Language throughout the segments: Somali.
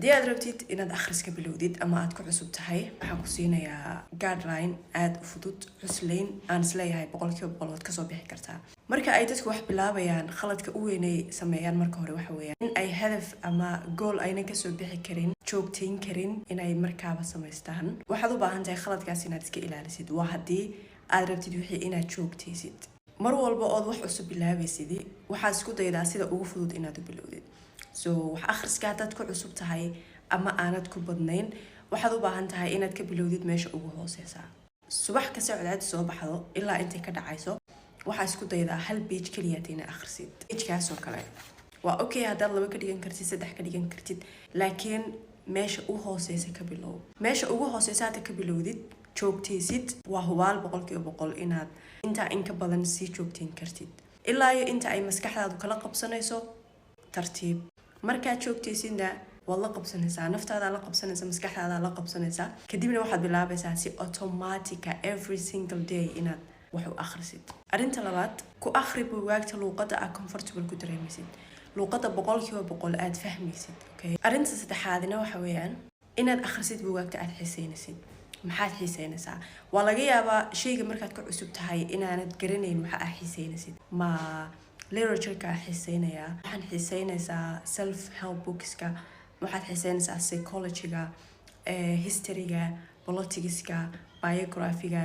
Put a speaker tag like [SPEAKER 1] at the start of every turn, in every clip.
[SPEAKER 1] haddii aad rabtid inaad akhriska bilowdid ama aad ku cusub tahay waxaan ku siinayaa guideline aad u fudud cuslayn aan isleeyahay 100% waad kasoo bixi kartaa marka ay dadku wax bilaabayaan khaladka u weyn ay sameeyaan marka hore waxa weeyaan in ay hadaf ama goal ayna kasoo bixi karin joogtayn karin inay markaaba samaystaan waxaad u baahan tahay khaladkaas inaad iska ilaalisid waa haddii aad rabtid wixii inaad joogtaysid mar walba oo wax cusub bilaabaysid waxaad isku daydaa sida ugu fudud inaad u bilowdid so wax akhriska dad ku cusub tahay ama aanad ku badnayn waxaad u baahan tahay inaad ka bilowdid meesha ugu hooseysa subax ka socdaad soo baxdo ilaa intay ka dhacayso waxaad isku daydaa hal page kaliya inaad akhrisid page-kaas oo kale waa okay haddaad 2 ka dhigan kartid 3 ka dhigan kartid laakiin meesha ugu hooseysa ka bilow meesha ugu hooseysa aad ka bilowdid joogtaysid waa hubaal 100% inaad inta in ka badan sii joogtayn kartid ilaa iyo inta ay maskaxdaadu kala qabsanayso tartiib markaad joogtaysidna waad la qabsanaysaa naftaada la qabsanaysaa maskaxdaada la qabsanaysaa kadibna waxaad bilaabaysaa si automatic every single day inaad wax u akhrisid arinta labaad ku akhri buugaagta luqadda aad comfortable ku dareemaysid luqadda 100% aad fahmaysid okay arinta saddexaadna waxa weeyaan inaad akhrisid buugaagta aad xiiseynaysid maxaad xiiseynaysaa waa laga yaabaa shayga markaad ku cusub tahay inaanad garanayn waxa aad xiiseynaysid ma literature-ka xiiseynaya waxaan xiiseynaysaa self help books-ka waxaad xiiseynaysaa psychology-ga history-ga politics-ka biography-ga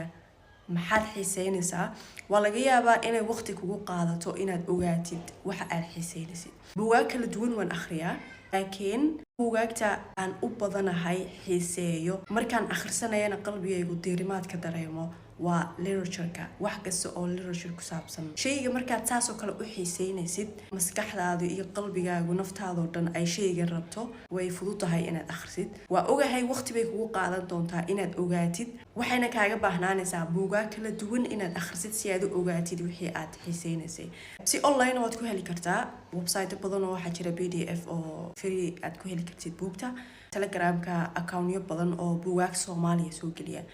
[SPEAKER 1] maxaad xiiseynaysaa waa laga yaabaa inay waqti kugu qaadato inaad ogaatid waxa aad xiiseynaysid buugaag kala duwan waan akhriyaa laakiin buugaagta aan u badanahay xiiseeyo markaan akhrisanayana qalbigaygu diirimaad ka dareemo waa literature-ka wax kasta oo literature ku saabsan shayga markaad taas oo kale u xiiseynaysid maskaxdaadu iyo qalbigaagu naftaadu dhan ay shayga rabto way fududahay inaad akhrisid waa ogahay waqti bay kugu qaadan doontaa inaad ogaatid waxayna kaaga baahnaanaysaa buugaag kala duwan inaad akhrisid si aad u ogaatid wixii aad xiiseynaysay si online waad ku heli kartaa website badan oo waxaa jira PDF oo free aad ku heli kartid buugta Telegram-ka account-yo badan oo buugaag Soomaaliya soo geliya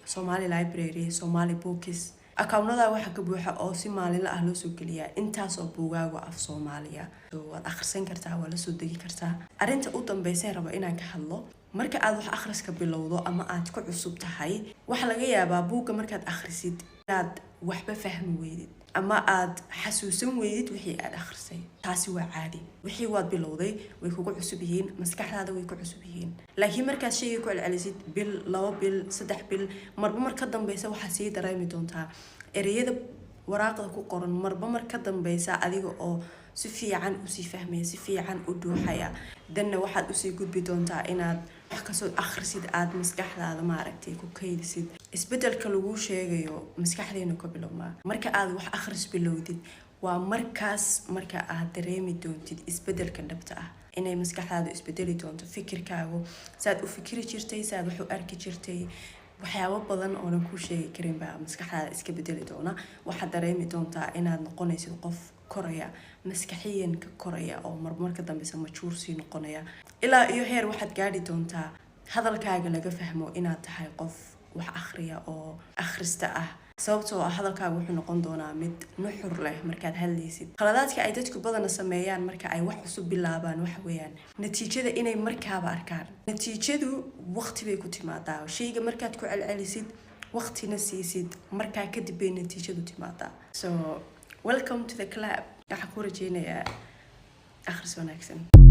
[SPEAKER 1] Somali Library, Somali Books. Account-nada waxa ka buuxa oo si maalinle ah loo soo geliyaa intaas oo buugaag af Soomaaliya. So waad akhrisan kartaa waa la soo degi kartaa. Arinta u dambeysay raba inaan ka hadlo marka aad wax akhriska bilowdo ama aad ku cusub tahay waxa laga yaabaa buugga markaad akhrisid inaad waxba fahmi weydid ama aad xasuusan weydid wixii aad akhrisay taasi waa caadi wixii waad bilowday way kugu cusub yihiin maskaxdaada way ku cusub yihiin laakiin markaad shayga ku celcelisid bil 2 bil 3 bil marba mar ka dambaysa waxa sii dareemi doontaa ereyada waraaqda ku qoran marba mar ka dambaysa adiga oo si fiican u sii fahmaya si fiican u dhuuxaya danna waxaad u sii gudbi doontaa inaad wax ka soo akhrisid aad maskaxdaada ma aragtay ku kaydisid isbedelka lagu sheegayo maskaxdeena ka bilowma marka aad wax akhris bilowdid waa markaas marka aad dareemi doontid isbedelka dhabta ah inay maskaxdaadu isbedeli doonto fikirkaagu saad u fikiri jirtay saad wax u arki jirtay waxyaabo badan oo aan ku sheegi karin baa maskaxdaada iska bedeli doona waxaad dareemi doontaa inaad noqonaysid qof koraya maskaxiyan ka koraya oo marmarka dambaysa majuur sii noqonaya ilaa iyo heer waxaad gaari doontaa hadalkaaga laga fahmo inaad tahay qof wax akhriya oo akhrista ah sababtoo ah hadalkaagu wuxuu noqon doonaa mid nuxur leh markaad hadlaysid qaladaadka ay dadku badan sameeyaan marka ay wax cusub bilaabaan waxa weeyaan natiijada inay markaaba arkaan natiijadu waqti bay ku timaadaa shayga markaad ku celcelisid waqtina siisid markaa kadib bay natiijadu timaadaa so welcome to the club waxa ku rajeynayaa akhris wanaagsan